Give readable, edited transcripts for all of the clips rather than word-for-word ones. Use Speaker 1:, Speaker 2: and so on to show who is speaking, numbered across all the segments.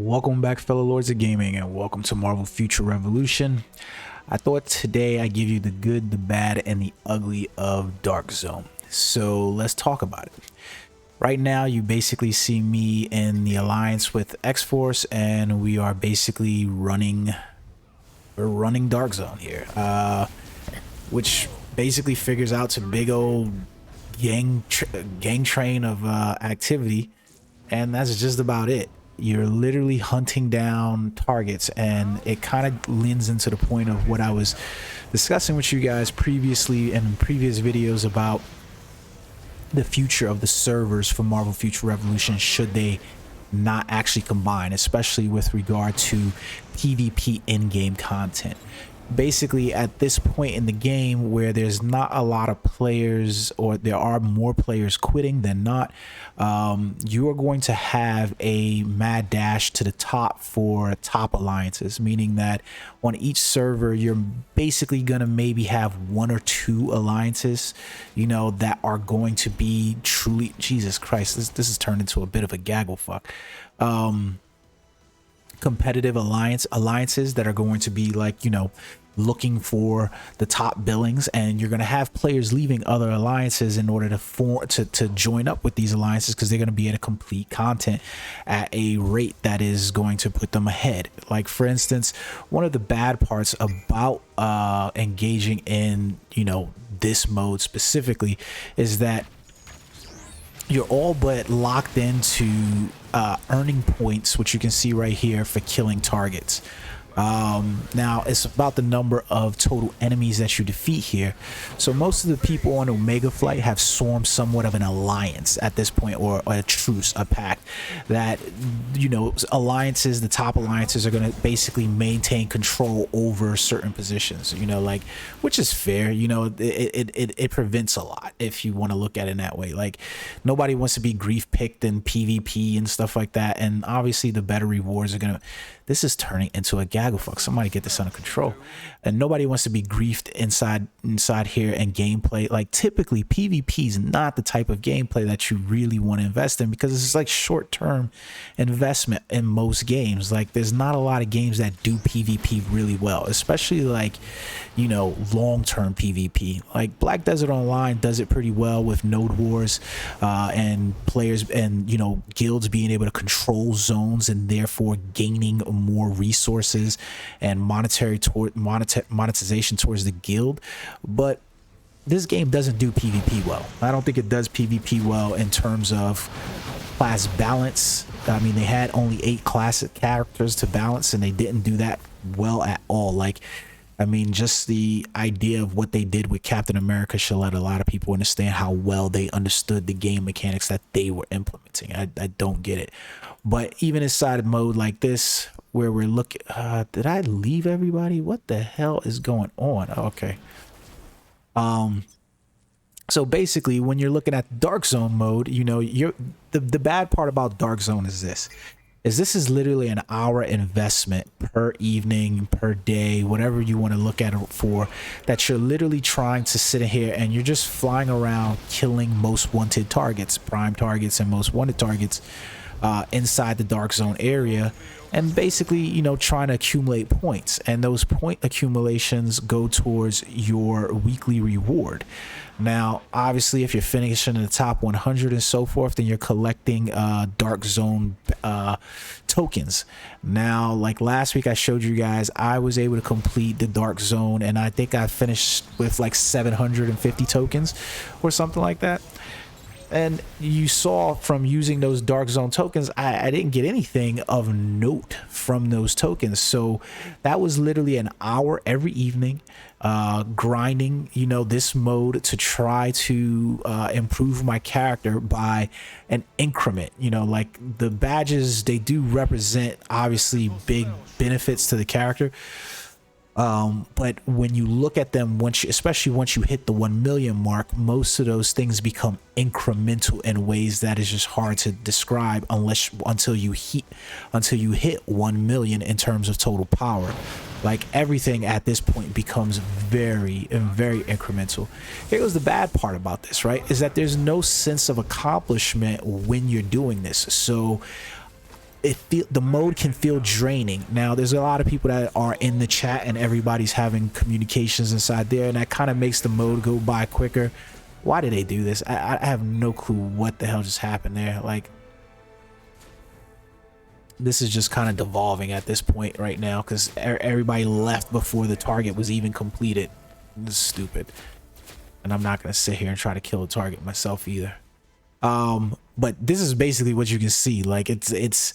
Speaker 1: Welcome back, fellow lords of gaming, and welcome to Marvel Future Revolution. I thought today I'd give you the good, the bad, and the ugly of Dark Zone. So let's talk about it. Right now, you basically see me in the alliance with X-Force, and we are basically running Dark Zone here, which basically figures out to big old gang train of activity, and that's just about it. You're literally hunting down targets, and it kind of leans into the point of what I was discussing with you guys previously in previous videos about the future of the servers for Marvel Future Revolution should they not actually combine, especially with regard to PvP in-game content. Basically, at this point in the game where there's not a lot of players, or there are more players quitting than not, you are going to have a mad dash to the top for top alliances, meaning that on each server you're basically going to maybe have one or two alliances, you know, that are going to be truly, Jesus Christ, this has turned into a bit of a gaggle fuck, competitive alliances that are going to be, like, you know, looking for the top billings, and you're going to have players leaving other alliances in order to join up with these alliances, because they're going to be able to complete content at a rate that is going to put them ahead. Like, for instance, one of the bad parts about engaging in, you know, this mode specifically is that you're all but locked into earning points, which you can see right here, for killing targets. Now it's about the number of total enemies that you defeat here. So most of the people on Omega Flight have formed somewhat of an alliance at this point, or a truce, a pact that, you know, alliances, the top alliances are going to basically maintain control over certain positions, you know, like, which is fair. You know, it prevents a lot if you want to look at it that way. Like, nobody wants to be grief picked in PvP and stuff like that, and obviously the better rewards are gonna, this is turning into a gaggle fuck. Somebody get this under control. And nobody wants to be griefed inside here in gameplay. Like, typically PvP is not the type of gameplay that you really want to invest in, because it's like short-term investment in most games. Like, there's not a lot of games that do PvP really well, especially, like, you know, long-term PvP. Like, Black Desert Online does it pretty well with node wars, and players and, you know, guilds being able to control zones and therefore gaining more resources and monetization towards the guild. But this game doesn't do PvP well. I don't think it does PvP well in terms of class balance. I mean, they had only 8 classic characters to balance, and they didn't do that well at all. Like, I mean, just the idea of what they did with Captain America should let a lot of people understand how well they understood the game mechanics that they were implementing. I don't get it. But even inside a mode like this, where we're looking, did I leave everybody? What the hell is going on? Okay. So basically, when you're looking at Dark Zone mode, you know, the bad part about Dark Zone is this is literally an hour investment per evening, per day, whatever you want to look at it for, that you're literally trying to sit in here and you're just flying around killing most wanted targets, prime targets and most wanted targets inside the Dark Zone area, and basically, you know, trying to accumulate points, and those point accumulations go towards your weekly reward. Now, obviously, if you're finishing in the top 100 and so forth, then you're collecting Dark Zone tokens. Now, like last week I showed you guys, I was able to complete the Dark Zone, and I think I finished with like 750 tokens or something like that. And you saw from using those Dark Zone tokens, I didn't get anything of note from those tokens. So that was literally an hour every evening grinding, you know, this mode to try to improve my character by an increment. You know, like, the badges, they do represent obviously big benefits to the character. But when you look at them, especially once you hit the 1 million mark, most of those things become incremental in ways that is just hard to describe until you hit 1 million in terms of total power. Like, everything at this point becomes very incremental. Here goes the bad part about this, right? Is that there's no sense of accomplishment when you're doing this. So the mode can feel draining. Now there's a lot of people that are in the chat and everybody's having communications inside there, and that kind of makes the mode go by quicker. Why did they do this? I have no clue what the hell just happened there. Like, this is just kind of devolving at this point right now, because everybody left before the target was even completed. This is stupid, and I'm not gonna sit here and try to kill a target myself either. But this is basically what you can see. Like, it's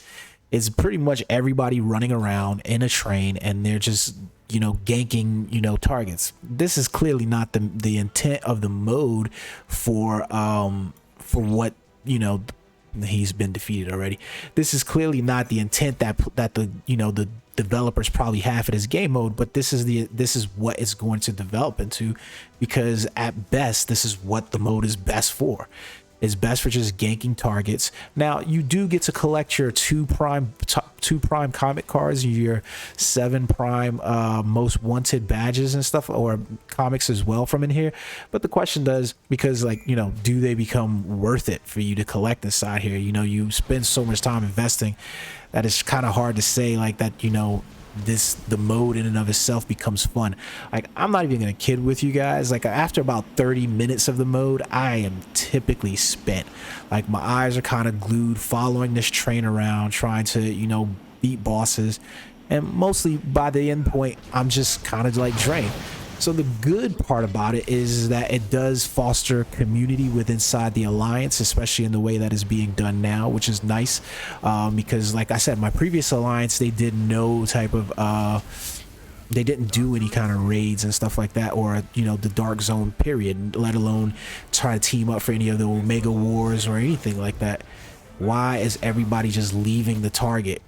Speaker 1: pretty much everybody running around in a train, and they're just, you know, ganking, you know, targets. This is clearly not the intent of the mode for what, you know, he's been defeated already. This is clearly not the intent that the, you know, the developers probably have for this game mode, but this is what it's going to develop into, because at best this is what the mode is best for. It's best for just ganking targets. Now you do get to collect your two prime comic cards, your 7 prime most wanted badges and stuff, or comics as well from in here. But the question does, because, like, you know, do they become worth it for you to collect inside here? You know, you spend so much time investing that it's kind of hard to say, like, that, you know, the mode in and of itself becomes fun. Like, I'm not even gonna kid with you guys, like, after about 30 minutes of the mode, I am typically spent. Like, my eyes are kind of glued following this train around, trying to, you know, beat bosses, and mostly by the end point I'm just kind of like drained. So the good part about it is that it does foster community with inside the alliance, especially in the way that is being done now, which is nice, because, like I said, my previous alliance, they did no type of they didn't do any kind of raids and stuff like that, or, you know, the dark zone period, let alone try to team up for any of the Omega Wars or anything like that. Why is everybody just leaving the target?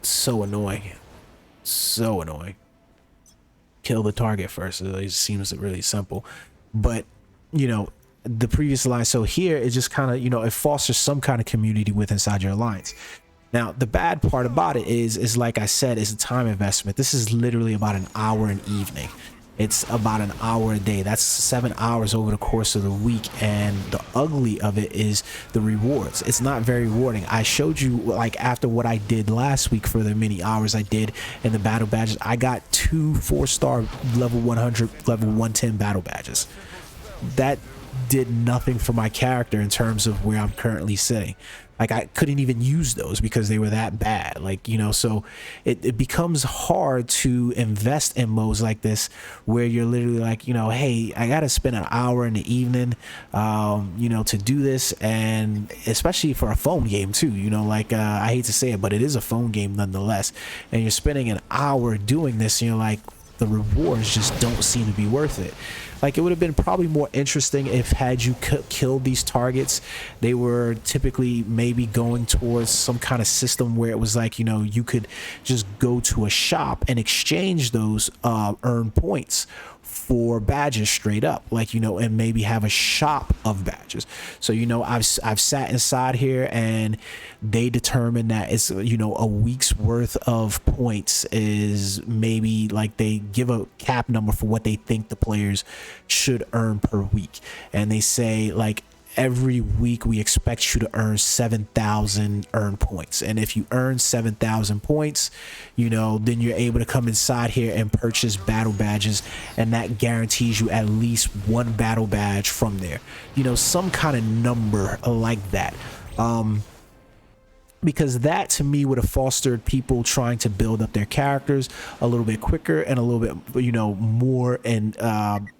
Speaker 1: So annoying. So annoying. Kill the target first. It seems really simple, but, you know, the previous alliance, so here it just kind of, you know, it fosters some kind of community with inside your alliance. Now the bad part about it is like I said, is a time investment. This is literally about an hour an evening. It's about an hour a day. That's 7 hours over the course of the week, and the ugly of it is the rewards. It's not very rewarding. I showed you, like, after what I did last week for the many hours I did in the battle badges, I got 2 4-star level 100, level 110 battle badges. That did nothing for my character in terms of where I'm currently sitting. Like, I couldn't even use those because they were that bad. Like, you know, so it becomes hard to invest in modes like this, where you're literally like, you know, hey, I gotta spend an hour in the evening, you know, to do this. And especially for a phone game too, you know, like, I hate to say it, but it is a phone game nonetheless, and you're spending an hour doing this, and you're like, the rewards just don't seem to be worth it. Like, it would have been probably more interesting if, had you killed these targets, they were typically maybe going towards some kind of system where it was like, you know, you could just go to a shop and exchange those earned points for badges straight up, like, you know, and maybe have a shop of badges. So, you know, I've sat inside here, and they determine that it's, you know, a week's worth of points is maybe, like, they give a cap number for what they think the players should earn per week, and they say, like, every week we expect you to earn 7,000 earned points, and if you earn 7,000 points, you know, then you're able to come inside here and purchase battle badges, and that guarantees you at least 1 battle badge from there, you know, some kind of number like that. Because that, to me, would have fostered people trying to build up their characters a little bit quicker and a little bit, you know, more. And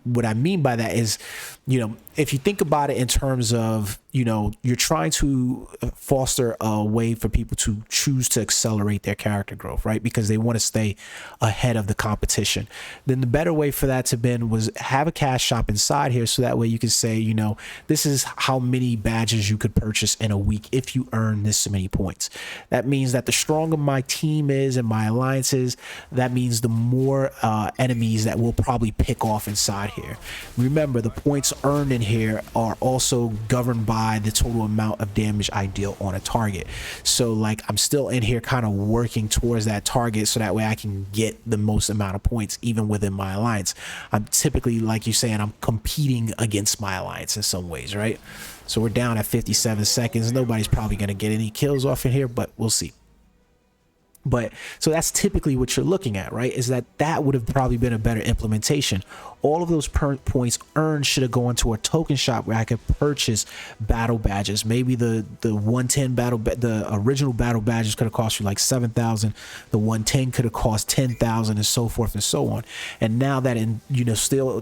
Speaker 1: what I mean by that is, you know, if you think about it in terms of, you know, you're trying to foster a way for people to choose to accelerate their character growth, right? Because they want to stay ahead of the competition. Then the better way for that to been was have a cash shop inside here, so that way you can say, you know, this is how many badges you could purchase in a week if you earn this many points. That means that the stronger my team is and my alliances, that means the more enemies that we'll probably pick off inside here. Remember, the points earned in here are also governed by the total amount of damage I deal on a target. So like I'm still in here kind of working towards that target so that way I can get the most amount of points even within my alliance. I'm typically, like you're saying, I'm competing against my alliance in some ways, right? So we're down at 57 seconds. Nobody's probably going to get any kills off in here, but we'll see. But so that's typically what you're looking at, right? Is that would have probably been a better implementation. All of those points earned should have gone to a token shop where I could purchase battle badges. Maybe the 110 the original battle badges could have cost you like 7,000. The 110 could have cost 10,000, and so forth and so on. And now that still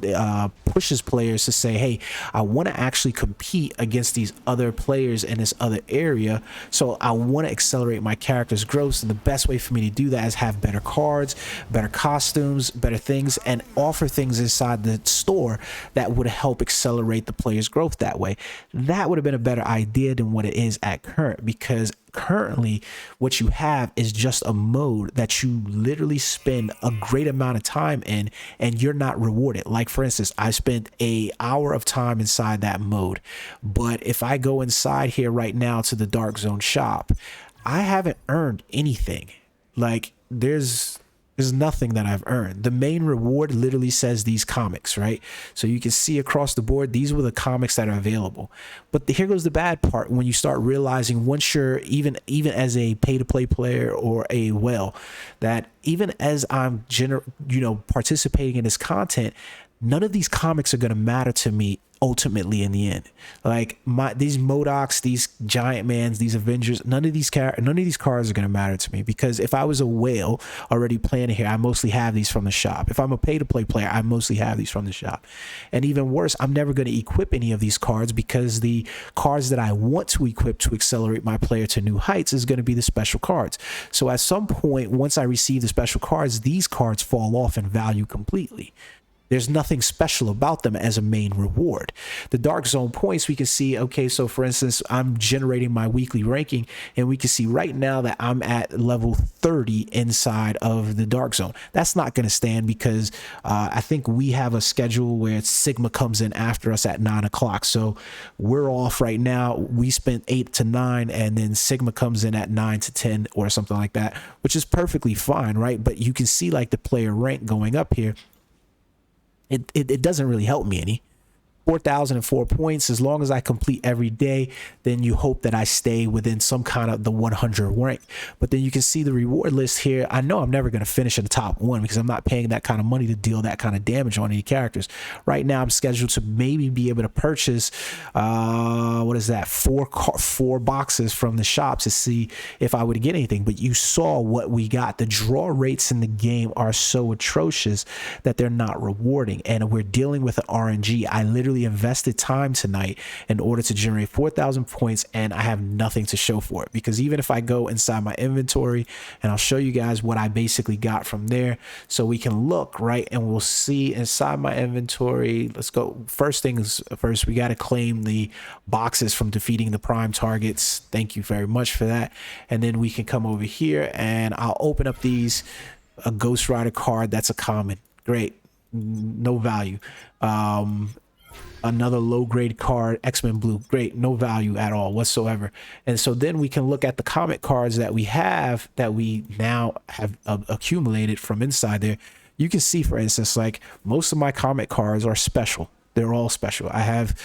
Speaker 1: pushes players to say, hey, I want to actually compete against these other players in this other area. So I want to accelerate my character's growth, and the best way for me to do that is have better cards, better costumes, better things, and offer things inside the store that would help accelerate the player's growth that way. That would have been a better idea than what it is at current, because currently what you have is just a mode that you literally spend a great amount of time in and you're not rewarded. Like for instance, I spent an hour of time inside that mode, but if I go inside here right now to the Dark Zone shop, I haven't earned anything. Like there's nothing that I've earned. The main reward literally says these comics, right? So you can see across the board, these were the comics that are available. But here goes the bad part. When you start realizing, once you're even as a pay-to-play player or a whale, that even as I'm participating in this content, none of these comics are going to matter to me ultimately in the end. Like these Modocs, these Giant Mans, these Avengers, none of these cards are going to matter to me, because if I was a whale already playing here, I mostly have these from the shop. If I'm a pay-to-play player, I mostly have these from the shop. And even worse, I'm never going to equip any of these cards, because the cards that I want to equip to accelerate my player to new heights is going to be the special cards. So at some point, once I receive the special cards, these cards fall off in value completely. There's nothing special about them as a main reward. The Dark Zone points, we can see, okay, so for instance, I'm generating my weekly ranking, and we can see right now that I'm at level 30 inside of the Dark Zone. That's not going to stand, because I think we have a schedule where Sigma comes in after us at 9 o'clock. So we're off right now. We spent 8 to 9, and then Sigma comes in at 9 to 10 or something like that, which is perfectly fine, right? But you can see like the player rank going up here. It doesn't really help me any. 4,004 points. As long as I complete every day, then you hope that I stay within some kind of the 100 rank. But then you can see the reward list here. I know I'm never going to finish in the top 1, because I'm not paying that kind of money to deal that kind of damage on any characters. Right now, I'm scheduled to maybe be able to purchase, what is that? Four boxes from the shop to see if I would get anything. But you saw what we got. The draw rates in the game are so atrocious that they're not rewarding. And we're dealing with an RNG. I literally invested time tonight in order to generate 4,000 points, and I have nothing to show for it, because even if I go inside my inventory, and I'll show you guys what I basically got from there, so we can look, right, and we'll see inside my inventory. Let's go. First things first, we got to claim the boxes from defeating the prime targets. Thank you very much for that. And then we can come over here, and I'll open up these. A Ghost Rider card, that's a common. Great. No value. Another low grade card, X-Men Blue, great, no value at all whatsoever. And so then we can look at the comic cards that we have, that we now have accumulated from inside there. You can see, for instance, like most of my comic cards are special. They're all special. I have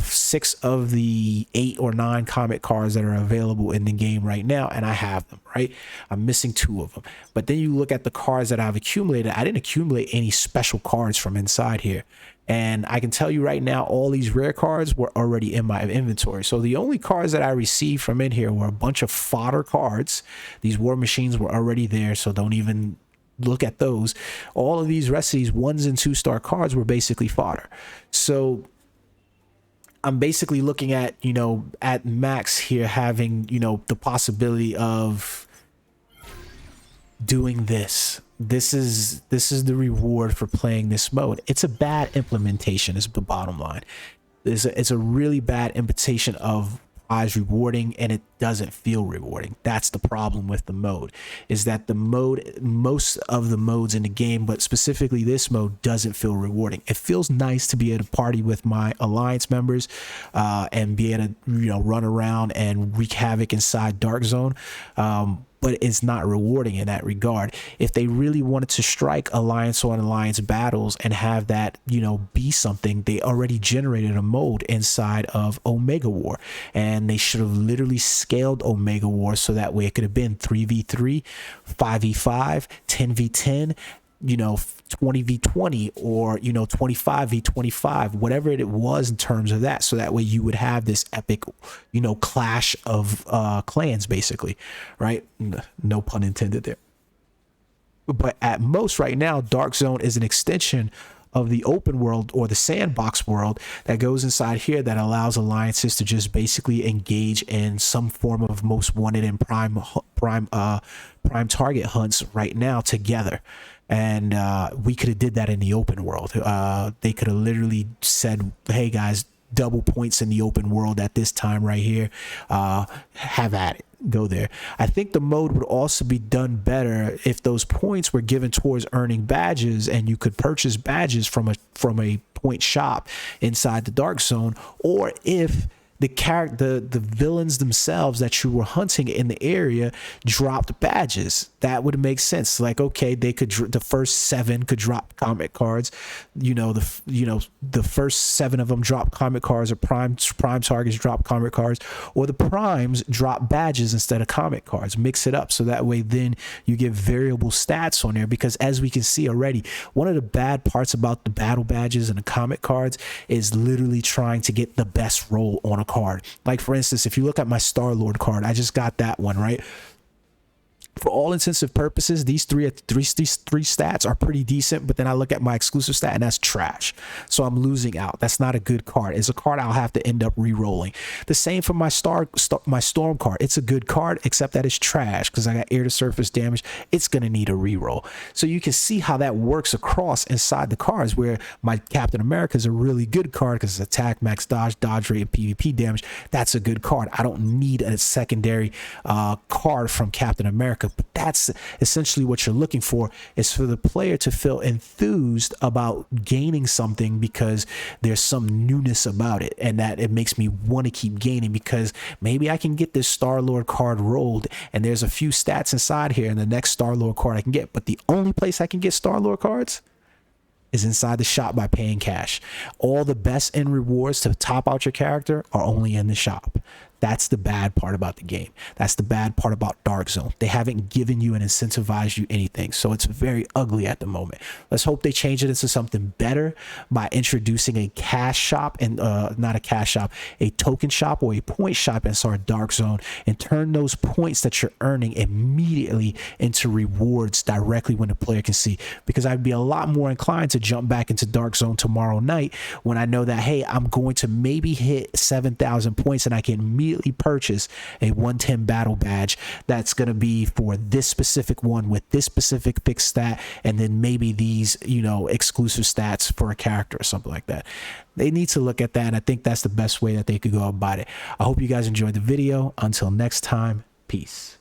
Speaker 1: 6 of the 8 or 9 comic cards that are available in the game right now, and I have them, right? I'm missing 2 of them. But then you look at the cards that I've accumulated. I didn't accumulate any special cards from inside here. And I can tell you right now, all these rare cards were already in my inventory. So the only cards that I received from in here were a bunch of fodder cards. These War Machines were already there, so don't even look at those. All of these rest of these 1s and 2-star cards were basically fodder. So I'm basically looking at, at max here, having, the possibility of doing this. This is the reward for playing this mode. It's a bad implementation is the bottom line. It's a really bad implementation of eyes rewarding, and it doesn't feel rewarding. That's the problem with the mode, is that the mode, most of the modes in the game, but specifically this mode, doesn't feel rewarding. It feels nice to be able to party with my alliance members and be able to, you know, run around and wreak havoc inside Dark Zone, but it's not rewarding in that regard. If they really wanted to strike alliance on alliance battles and have that, you know, be something, they already generated a mode inside of Omega War, and they should have literally scaled Omega War so that way it could have been 3v3, 5v5, 10v10, you know, 20v20, or, you know, 25v25, whatever it was in terms of that. So that way you would have this epic, you know, clash of clans, basically, right? No pun intended there. But at most right now, Dark Zone is an extension of the open world, or the sandbox world, that goes inside here, that allows alliances to just basically engage in some form of most wanted and prime target hunts right now together. And we could have did that in the open world. They could have literally said, hey guys, double points in the open world at this time right here, have at it, go there. I think the mode would also be done better if those points were given towards earning badges, and you could purchase badges from a point shop inside the Dark Zone, or if the villains themselves that you were hunting in the area dropped badges. That would make sense. Like, okay, they could, the first 7 could drop comic cards, you know, the first 7 of them drop comic cards, or prime targets drop comic cards, or the primes drop badges instead of comic cards. Mix it up so that way then you get variable stats on there, because as we can see already, one of the bad parts about the battle badges and the comic cards is literally trying to get the best roll on a card. Like, for instance, if you look at my Star-Lord card, I just got that one, right? For all intensive purposes, these three stats are pretty decent, but then I look at my exclusive stat and that's trash. So I'm losing out. That's not a good card. It's a card I'll have to end up re-rolling. The same for my my Storm card. It's a good card, except that it's trash because I got air to surface damage. It's gonna need a re-roll. So you can see how that works across inside the cards, where my Captain America is a really good card because it's attack, max dodge, dodge rate, and PvP damage. That's a good card. I don't need a secondary card from Captain America. But that's essentially what you're looking for, is for the player to feel enthused about gaining something because there's some newness about it, and that it makes me want to keep gaining, because maybe I can get this Star-Lord card rolled and there's a few stats inside here and the next Star-Lord card I can get, but the only place I can get Star-Lord cards is inside the shop by paying cash. All the best end rewards to top out your character are only in the shop. That's the bad part about the game. That's the bad part about Dark Zone. They haven't given you and incentivized you anything. So it's very ugly at the moment. Let's hope they change it into something better by introducing a cash shop, and not a cash shop, a token shop or a point shop inside Dark Zone, and turn those points that you're earning immediately into rewards directly when the player can see. Because I'd be a lot more inclined to jump back into Dark Zone tomorrow night when I know that, hey, I'm going to maybe hit 7,000 points and I can immediately purchase a 110 battle badge that's going to be for this specific one with this specific fixed stat, and then maybe these, you know, exclusive stats for a character or something like that. They need to look at that, and I think that's the best way that they could go about it. I hope you guys enjoyed the video. Until next time, peace.